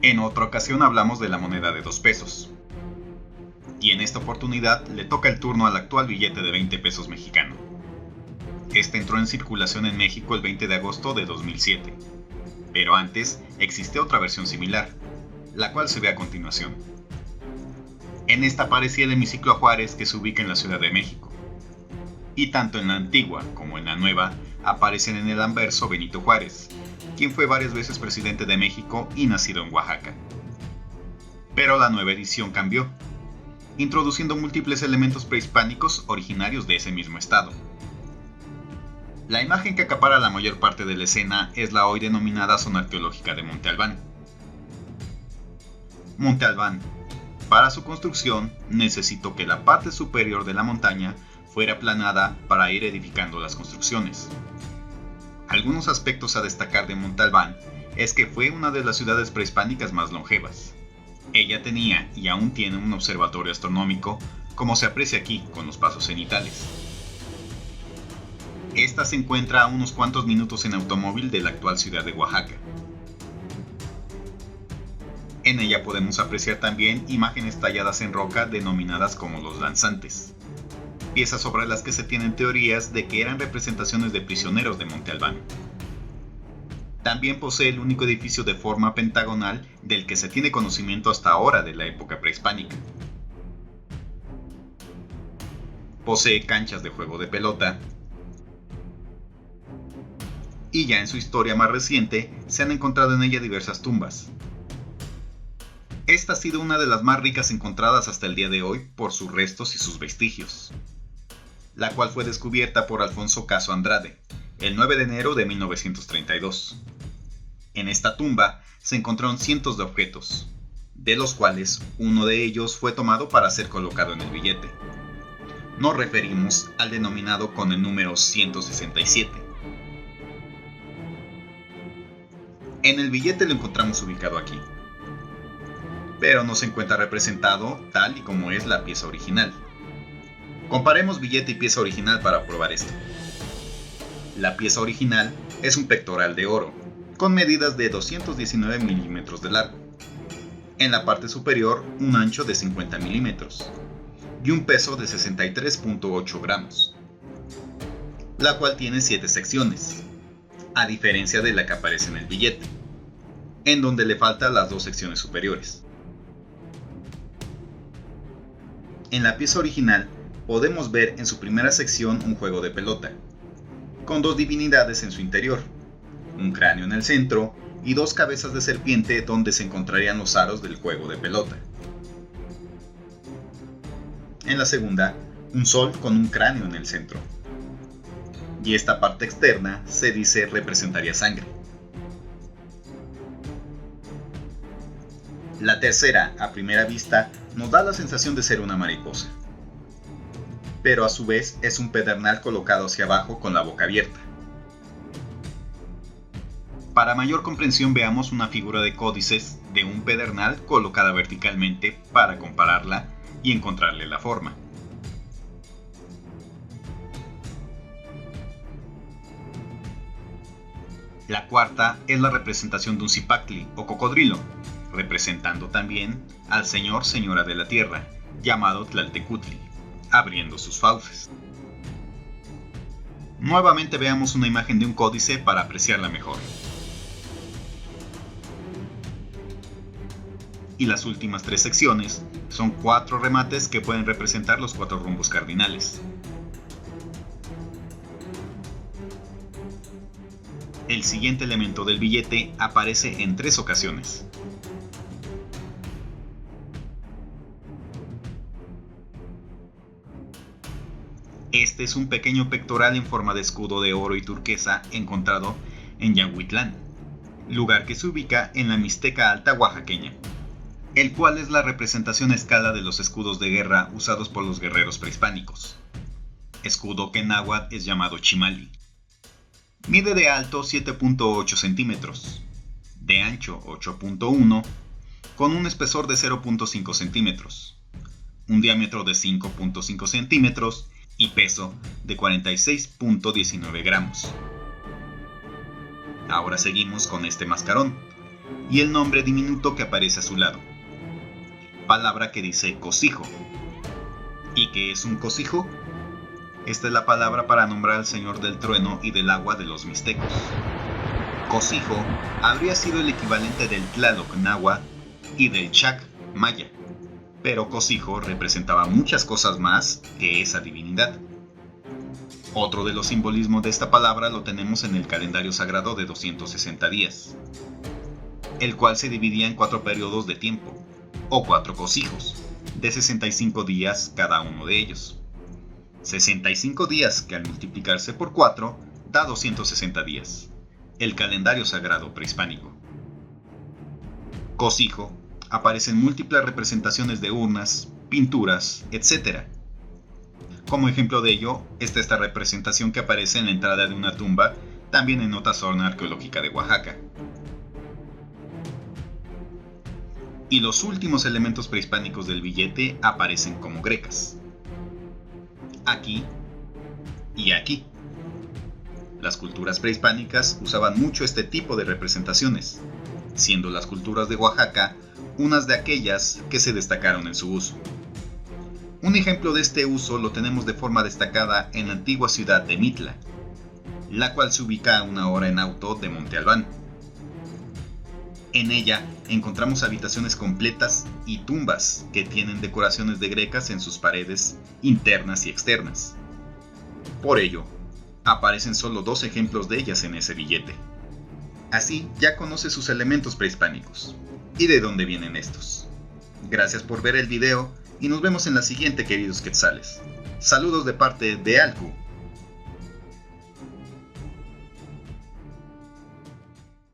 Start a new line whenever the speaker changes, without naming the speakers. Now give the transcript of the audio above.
En otra ocasión hablamos de la moneda de 2 pesos. Y en esta oportunidad le toca el turno al actual billete de 20 pesos mexicano. Este entró en circulación en México el 20 de agosto de 2007. Pero antes existe otra versión similar, la cual se ve a continuación. En esta aparecía el hemiciclo a Juárez, que se ubica en la Ciudad de México. Y tanto en la antigua como en la nueva aparecen en el anverso Benito Juárez, quien fue varias veces presidente de México y nacido en Oaxaca. Pero la nueva edición cambió, introduciendo múltiples elementos prehispánicos originarios de ese mismo estado. La imagen que acapara la mayor parte de la escena es la hoy denominada zona arqueológica de Monte Albán. Monte Albán, para su construcción, necesitó que la parte superior de la montaña fuera aplanada para ir edificando las construcciones. Algunos aspectos a destacar de Monte Albán es que fue una de las ciudades prehispánicas más longevas. Ella tenía y aún tiene un observatorio astronómico, como se aprecia aquí con los pasos cenitales. Esta se encuentra a unos cuantos minutos en automóvil de la actual ciudad de Oaxaca. En ella podemos apreciar también imágenes talladas en roca denominadas como los danzantes, piezas sobre las que se tienen teorías de que eran representaciones de prisioneros de Monte Albán. También posee el único edificio de forma pentagonal del que se tiene conocimiento hasta ahora de la época prehispánica. Posee canchas de juego de pelota, y ya en su historia más reciente se han encontrado en ella diversas tumbas. Esta ha sido una de las más ricas encontradas hasta el día de hoy por sus restos y sus vestigios, la cual fue descubierta por Alfonso Caso Andrade, el 9 de enero de 1932. En esta tumba se encontraron cientos de objetos, de los cuales uno de ellos fue tomado para ser colocado en el billete. Nos referimos al denominado con el número 167. En el billete lo encontramos ubicado aquí, pero no se encuentra representado tal y como es la pieza original. Comparemos billete y pieza original para probar esto. La pieza original es un pectoral de oro, con medidas de 219 milímetros de largo. En la parte superior, un ancho de 50 milímetros y un peso de 63.8 gramos, la cual tiene 7 secciones, a diferencia de la que aparece en el billete, en donde le faltan las 2 secciones superiores. En la pieza original podemos ver en su primera sección un juego de pelota, con 2 divinidades en su interior, un cráneo en el centro y 2 cabezas de serpiente donde se encontrarían los aros del juego de pelota. En la segunda, un sol con un cráneo en el centro. Y esta parte externa se dice representaría sangre. La tercera, a primera vista, nos da la sensación de ser una mariposa, pero a su vez es un pedernal colocado hacia abajo con la boca abierta. Para mayor comprensión veamos una figura de códices de un pedernal colocada verticalmente para compararla y encontrarle la forma. La cuarta es la representación de un cipactli o cocodrilo, representando también al señora de la tierra, llamado Tlaltecutli, abriendo sus fauces. Nuevamente veamos una imagen de un códice para apreciarla mejor. Y las últimas 3 secciones son 4 remates que pueden representar los 4 rumbos cardinales. El siguiente elemento del billete aparece en 3 ocasiones. Este es un pequeño pectoral en forma de escudo de oro y turquesa encontrado en Yahuitlán, lugar que se ubica en la Mixteca Alta oaxaqueña, el cual es la representación a escala de los escudos de guerra usados por los guerreros prehispánicos, escudo que en náhuatl es llamado chimali. Mide de alto 7.8 centímetros, de ancho 8.1, con un espesor de 0.5 centímetros, un diámetro de 5.5 centímetros y peso de 46.19 gramos. Ahora seguimos con este mascarón, y el nombre diminuto que aparece a su lado. Palabra que dice cocijo. ¿Y qué es un cocijo? Esta es la palabra para nombrar al señor del trueno y del agua de los mixtecos. Cocijo habría sido el equivalente del Tlaloc náhuatl y del Chac maya, pero Cocijo representaba muchas cosas más que esa divinidad. Otro de los simbolismos de esta palabra lo tenemos en el calendario sagrado de 260 días, el cual se dividía en 4 periodos de tiempo, o 4 cocijos, de 65 días cada uno de ellos. 65 días que al multiplicarse por 4 da 260 días, el calendario sagrado prehispánico. Cocijo aparece en múltiples representaciones de urnas, pinturas, etc. Como ejemplo de ello está esta representación que aparece en la entrada de una tumba, también en otra zona arqueológica de Oaxaca. Y los últimos elementos prehispánicos del billete aparecen como grecas. Aquí y aquí. Las culturas prehispánicas usaban mucho este tipo de representaciones, siendo las culturas de Oaxaca unas de aquellas que se destacaron en su uso. Un ejemplo de este uso lo tenemos de forma destacada en la antigua ciudad de Mitla, la cual se ubica a 1 hora en auto de Monte Albán. En ella encontramos habitaciones completas y tumbas que tienen decoraciones de grecas en sus paredes internas y externas. Por ello, aparecen solo 2 ejemplos de ellas en ese billete. Así ya conoce sus elementos prehispánicos y de dónde vienen estos. Gracias por ver el video y nos vemos en la siguiente, queridos quetzales. Saludos de parte de Alcu.